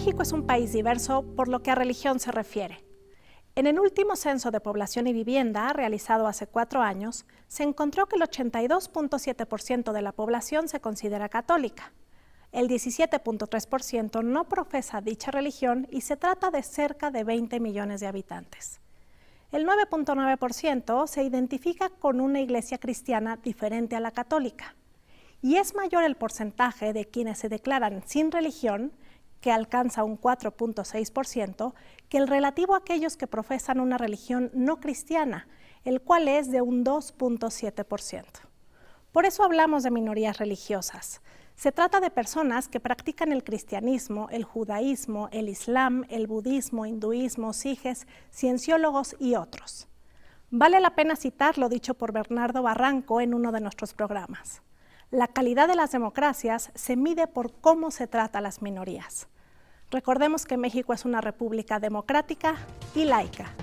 México es un país diverso por lo que a religión se refiere. En el último censo de población y vivienda, realizado hace 4 años, se encontró que el 82.7% de la población se considera católica. El 17.3% no profesa dicha religión y se trata de cerca de 20 millones de habitantes. El 9.9% se identifica con una iglesia cristiana diferente a la católica. Y es mayor el porcentaje de quienes se declaran sin religión, que alcanza un 4.6%, que el relativo a aquellos que profesan una religión no cristiana, el cual es de un 2.7%. Por eso hablamos de minorías religiosas. Se trata de personas que practican el cristianismo, el judaísmo, el islam, el budismo, hinduismo, sijes, cienciólogos y otros. Vale la pena citar lo dicho por Bernardo Barranco en uno de nuestros programas. La calidad de las democracias se mide por cómo se trata a las minorías. Recordemos que México es una república democrática y laica.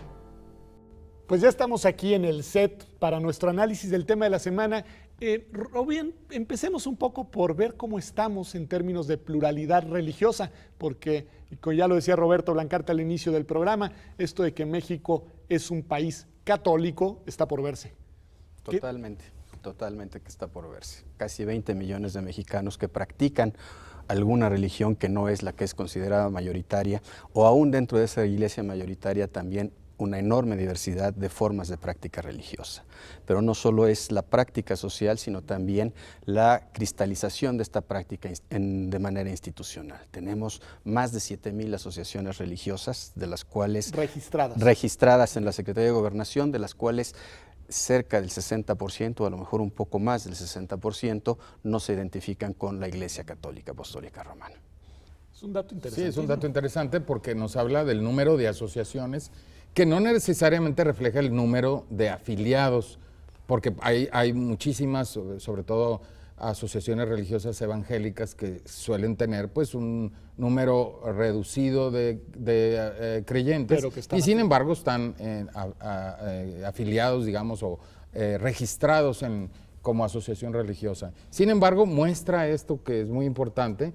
Pues ya estamos aquí en el set para nuestro análisis del tema de la semana. Rubén, empecemos un poco por ver cómo estamos en términos de pluralidad religiosa, porque, como ya lo decía Roberto Blancarte al inicio del programa, esto de que México es un país católico está por verse. Totalmente que está por verse. Casi 20 millones de mexicanos que practican alguna religión que no es la que es considerada mayoritaria, o aún dentro de esa iglesia mayoritaria también una enorme diversidad de formas de práctica religiosa. Pero no solo es la práctica social, sino también la cristalización de esta práctica de manera institucional. Tenemos más de 7,000 asociaciones religiosas, de las cuales registradas en la Secretaría de Gobernación, de las cuales cerca del 60%, a lo mejor un poco más del 60%, no se identifican con la Iglesia Católica Apostólica Romana. Es un dato interesante. Sí, es un dato interesante porque nos habla del número de asociaciones que no necesariamente refleja el número de afiliados, porque hay muchísimas, sobre todo asociaciones religiosas evangélicas que suelen tener pues un número reducido de creyentes y sin embargo están afiliados, digamos, o registrados como asociación religiosa. Sin embargo, muestra esto que es muy importante,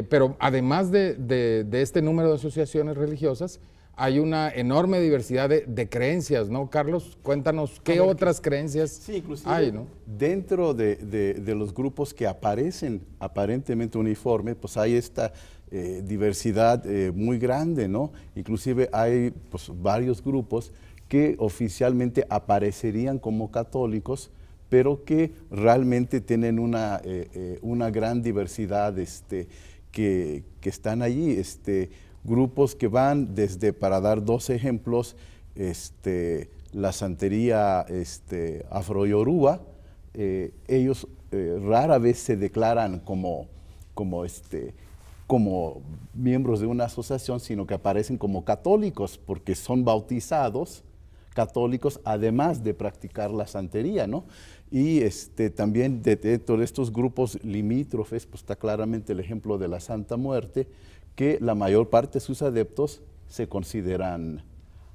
pero además de este número de asociaciones religiosas, hay una enorme diversidad de creencias, ¿no, Carlos? Cuéntanos qué otras creencias hay, ¿no? Dentro de los grupos que aparecen aparentemente uniformes, pues hay esta diversidad muy grande, ¿no? Inclusive hay pues, varios grupos que oficialmente aparecerían como católicos, pero que realmente tienen una gran diversidad que están allí. Grupos que van desde, para dar 2 ejemplos, la santería afro-yoruba, ellos rara vez se declaran como miembros de una asociación, sino que aparecen como católicos, porque son bautizados católicos, además de practicar la santería, ¿no? Y también dentro de estos grupos limítrofes, pues está claramente el ejemplo de la Santa Muerte, que la mayor parte de sus adeptos se consideran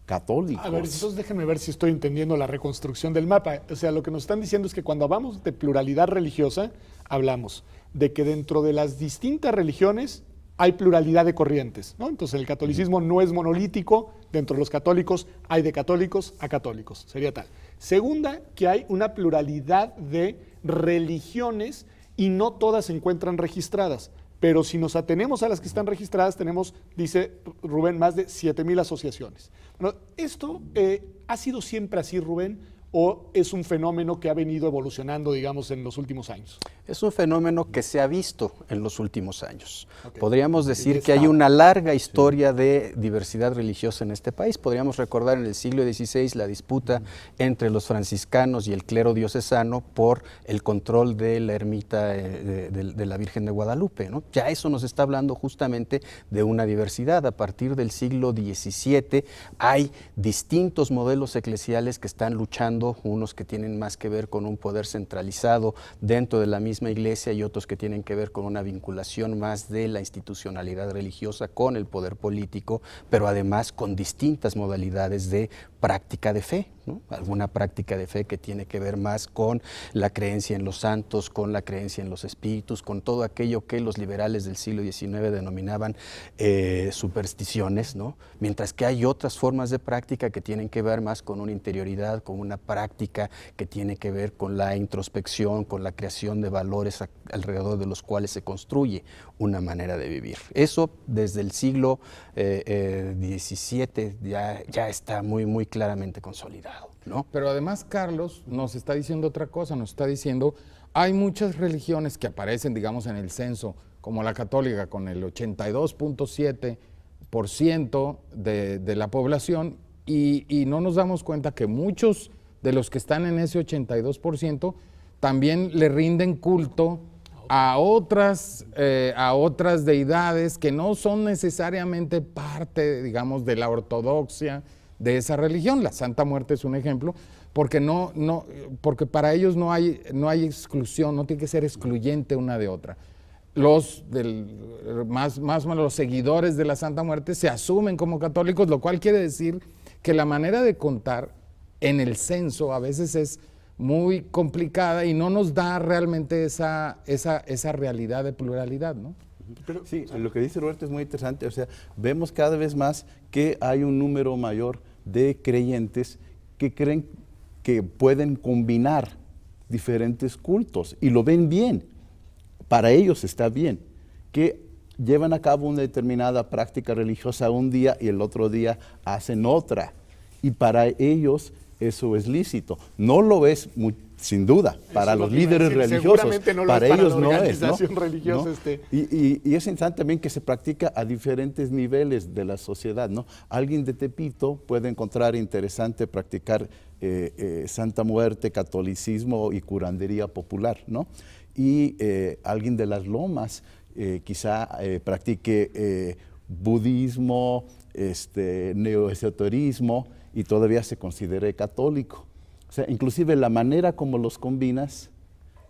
católicos. A ver, entonces déjenme ver si estoy entendiendo la reconstrucción del mapa. O sea, lo que nos están diciendo es que cuando hablamos de pluralidad religiosa, hablamos de que dentro de las distintas religiones hay pluralidad de corrientes, ¿no? Entonces el catolicismo no es monolítico, dentro de los católicos hay de católicos a católicos, sería tal. Segunda, que hay una pluralidad de religiones y no todas se encuentran registradas. Pero si nos atenemos a las que están registradas, tenemos, dice Rubén, más de 7,000 asociaciones. Bueno, ¿esto ha sido siempre así, Rubén, o es un fenómeno que ha venido evolucionando, digamos, en los últimos años? Es un fenómeno que se ha visto en los últimos años. Okay. Podríamos decir que hay una larga historia de diversidad religiosa en este país. Podríamos recordar en el siglo XVI la disputa entre los franciscanos y el clero diocesano por el control de la ermita de la Virgen de Guadalupe, ¿no? Ya eso nos está hablando justamente de una diversidad. A partir del siglo XVII hay distintos modelos eclesiales que están luchando, unos que tienen más que ver con un poder centralizado dentro de la misma iglesia y otros que tienen que ver con una vinculación más de la institucionalidad religiosa con el poder político, pero además con distintas modalidades de práctica de fe. ¿no? Alguna práctica de fe que tiene que ver más con la creencia en los santos, con la creencia en los espíritus, con todo aquello que los liberales del siglo XIX denominaban supersticiones, ¿no? Mientras que hay otras formas de práctica que tienen que ver más con una interioridad, con una práctica que tiene que ver con la introspección, con la creación de valores alrededor de los cuales se construye una manera de vivir. Eso desde el siglo XVII ya está muy claramente consolidado, ¿no? Pero además Carlos nos está diciendo otra cosa, nos está diciendo, hay muchas religiones que aparecen, digamos, en el censo, como la católica, con el 82.7% de la población, y no nos damos cuenta que muchos de los que están en ese 82% también le rinden culto a otras deidades que no son necesariamente parte, digamos, de la ortodoxia de esa religión. La Santa Muerte es un ejemplo, porque porque para ellos no hay exclusión, no tiene que ser excluyente una de otra. Los seguidores de la Santa Muerte se asumen como católicos, lo cual quiere decir que la manera de contar en el censo a veces es muy complicada y no nos da realmente esa realidad de pluralidad, ¿no? Pero, sí, lo que dice Roberto es muy interesante, o sea, vemos cada vez más que hay un número mayor de creyentes que creen que pueden combinar diferentes cultos y lo ven bien, para ellos está bien, que llevan a cabo una determinada práctica religiosa un día y el otro día hacen otra, y para ellos eso es lícito. No lo es, sin duda, para los líderes religiosos, no para ellos no es, ¿no? Religiosa, ¿no? Y es interesante también que se practica a diferentes niveles de la sociedad, ¿no? Alguien de Tepito puede encontrar interesante practicar Santa Muerte, catolicismo y curandería popular, ¿no? Y alguien de las Lomas quizá practique budismo, neoesoterismo, y todavía se considere católico. O sea, inclusive la manera como los combinas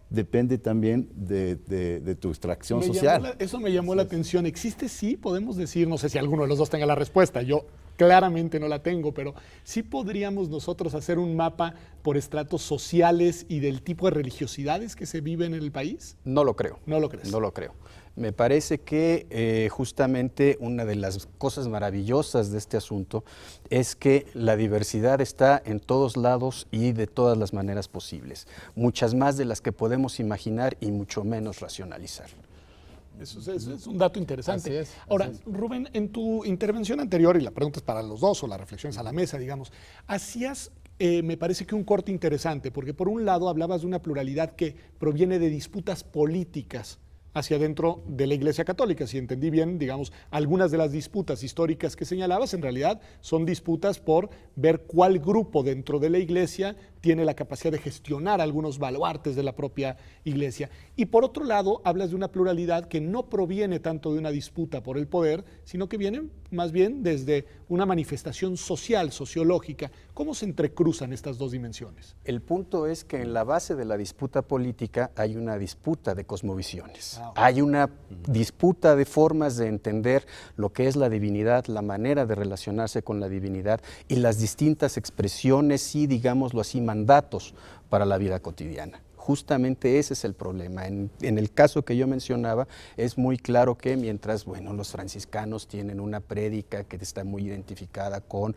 depende también de tu extracción social. Eso me llamó la atención. ¿Existe? Sí, podemos decir, no sé si alguno de los dos tenga la respuesta, yo claramente no la tengo, pero sí podríamos nosotros hacer un mapa por estratos sociales y del tipo de religiosidades que se viven en el país. No lo creo. ¿No lo crees? No lo creo. Me parece que justamente una de las cosas maravillosas de este asunto es que la diversidad está en todos lados y de todas las maneras posibles, muchas más de las que podemos imaginar y mucho menos racionalizar. Eso es un dato interesante. Así es. Ahora, Rubén, en tu intervención anterior, y la pregunta es para los dos o la reflexión es a la mesa, digamos, hacías, me parece que un corte interesante, porque por un lado hablabas de una pluralidad que proviene de disputas políticas hacia dentro de la Iglesia Católica. Si entendí bien, digamos, algunas de las disputas históricas que señalabas en realidad son disputas por ver cuál grupo dentro de la Iglesia tiene la capacidad de gestionar algunos baluartes de la propia Iglesia. Y por otro lado, hablas de una pluralidad que no proviene tanto de una disputa por el poder, sino que viene más bien desde una manifestación social, sociológica. ¿Cómo se entrecruzan estas dos dimensiones? El punto es que en la base de la disputa política hay una disputa de cosmovisiones. Hay una disputa de formas de entender lo que es la divinidad, la manera de relacionarse con la divinidad y las distintas expresiones y, digámoslo así, mandatos para la vida cotidiana. Justamente ese es el problema. En el caso que yo mencionaba, es muy claro que mientras, bueno, los franciscanos tienen una prédica que está muy identificada con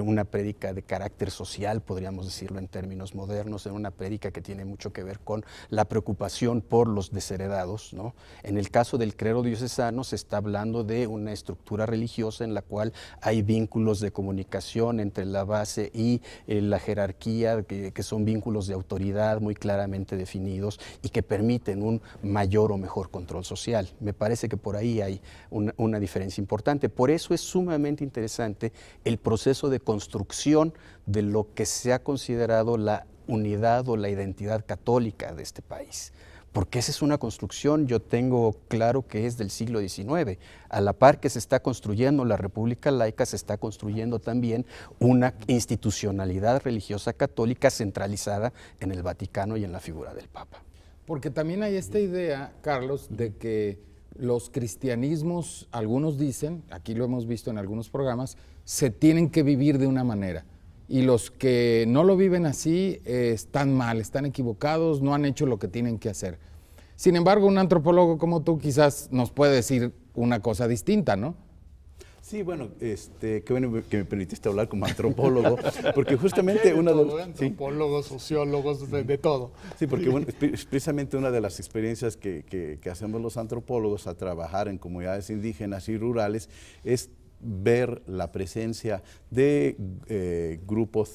una prédica de carácter social, podríamos decirlo en términos modernos, una prédica que tiene mucho que ver con la preocupación por los desheredados, ¿no? En el caso del clero diocesano se está hablando de una estructura religiosa en la cual hay vínculos de comunicación entre la base y la jerarquía, que son vínculos de autoridad muy claramente definidos y que permiten un mayor o mejor control social. Me parece que por ahí hay una diferencia importante. Por eso es sumamente interesante el proceso de construcción de lo que se ha considerado la unidad o la identidad católica de este país. Porque esa es una construcción, yo tengo claro que es del siglo XIX. A la par que se está construyendo la República Laica, se está construyendo también una institucionalidad religiosa católica centralizada en el Vaticano y en la figura del Papa. Porque también hay esta idea, Carlos, de que los cristianismos, algunos dicen, aquí lo hemos visto en algunos programas, se tienen que vivir de una manera. y los que no lo viven así están mal, están equivocados, no han hecho lo que tienen que hacer. Sin embargo, un antropólogo como tú quizás nos puede decir una cosa distinta, ¿no? Sí, bueno, qué bueno que me permitiste hablar como antropólogo, porque justamente antropólogos, sociólogos, de todo. Sí, porque bueno, precisamente una de las experiencias que hacemos los antropólogos al trabajar en comunidades indígenas y rurales es ver la presencia de grupos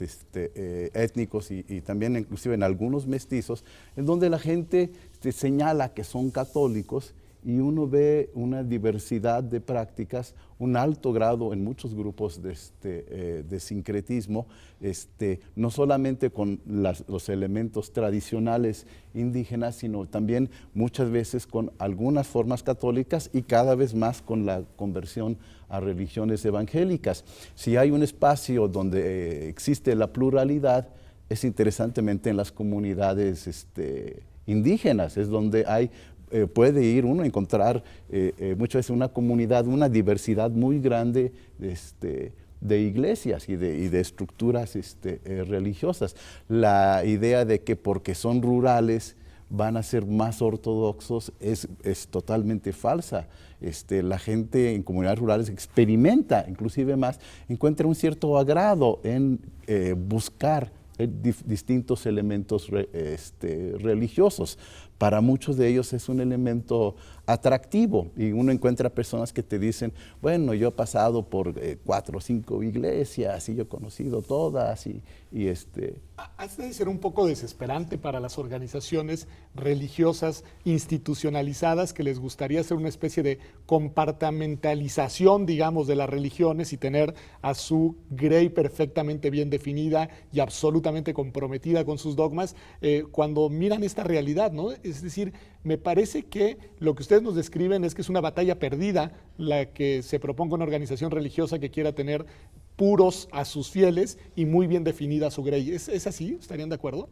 étnicos y también inclusive en algunos mestizos, en donde la gente señala que son católicos y uno ve una diversidad de prácticas, un alto grado en muchos grupos de sincretismo, no solamente con los elementos tradicionales indígenas, sino también muchas veces con algunas formas católicas y cada vez más con la conversión a religiones evangélicas. Si hay un espacio donde existe la pluralidad, es interesantemente en las comunidades indígenas, es donde hay puede ir uno a encontrar muchas veces una comunidad, una diversidad muy grande de iglesias y de estructuras religiosas. La idea de que porque son rurales van a ser más ortodoxos es totalmente falsa. La gente en comunidades rurales experimenta, inclusive más, encuentra un cierto agrado en buscar distintos elementos religiosos. Para muchos de ellos es un elemento atractivo y uno encuentra personas que te dicen, bueno, yo he pasado por 4 o 5 iglesias y yo he conocido todas Hace de ser un poco desesperante para las organizaciones religiosas institucionalizadas que les gustaría hacer una especie de compartimentalización, digamos, de las religiones y tener a su grey perfectamente bien definida y absolutamente comprometida con sus dogmas, cuando miran esta realidad, ¿no? Es decir, me parece que lo que ustedes nos describen es que es una batalla perdida la que se proponga una organización religiosa que quiera tener puros a sus fieles y muy bien definida su grey. ¿Es así? ¿Estarían de acuerdo?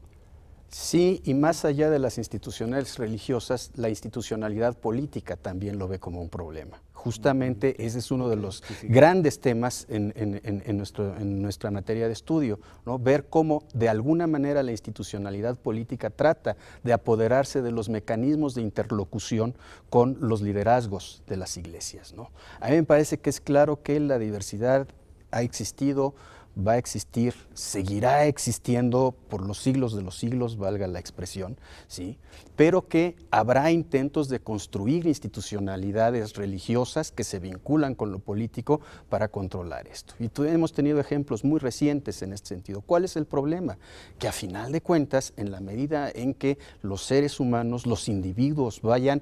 Sí, y más allá de las institucionales religiosas, la institucionalidad política también lo ve como un problema. Justamente ese es uno de los grandes temas en nuestra materia de estudio, ¿no? Ver cómo de alguna manera la institucionalidad política trata de apoderarse de los mecanismos de interlocución con los liderazgos de las iglesias, ¿no? A mí me parece que es claro que la diversidad ha existido, va a existir, seguirá existiendo por los siglos de los siglos, valga la expresión, ¿sí? Pero que habrá intentos de construir institucionalidades religiosas que se vinculan con lo político para controlar esto. Y hemos tenido ejemplos muy recientes en este sentido. ¿Cuál es el problema? Que a final de cuentas, en la medida en que los seres humanos, los individuos vayan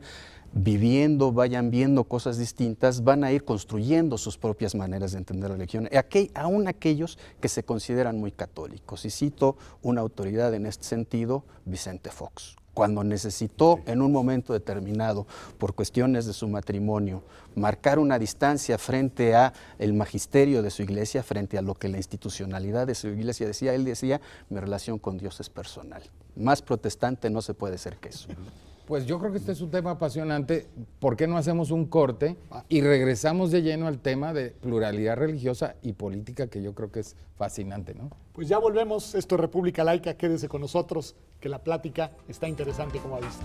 viviendo, vayan viendo cosas distintas, van a ir construyendo sus propias maneras de entender la religión, aún aquellos que se consideran muy católicos. Y cito una autoridad en este sentido, Vicente Fox. Cuando necesitó en un momento determinado, por cuestiones de su matrimonio, marcar una distancia frente a el magisterio de su iglesia, frente a lo que la institucionalidad de su iglesia decía, él decía, mi relación con Dios es personal. Más protestante no se puede ser que eso. Pues yo creo que este es un tema apasionante. ¿Por qué no hacemos un corte y regresamos de lleno al tema de pluralidad religiosa y política, que yo creo que es fascinante, ¿no? Pues ya volvemos. Esto es República Laica. Quédese con nosotros, que la plática está interesante como ha visto.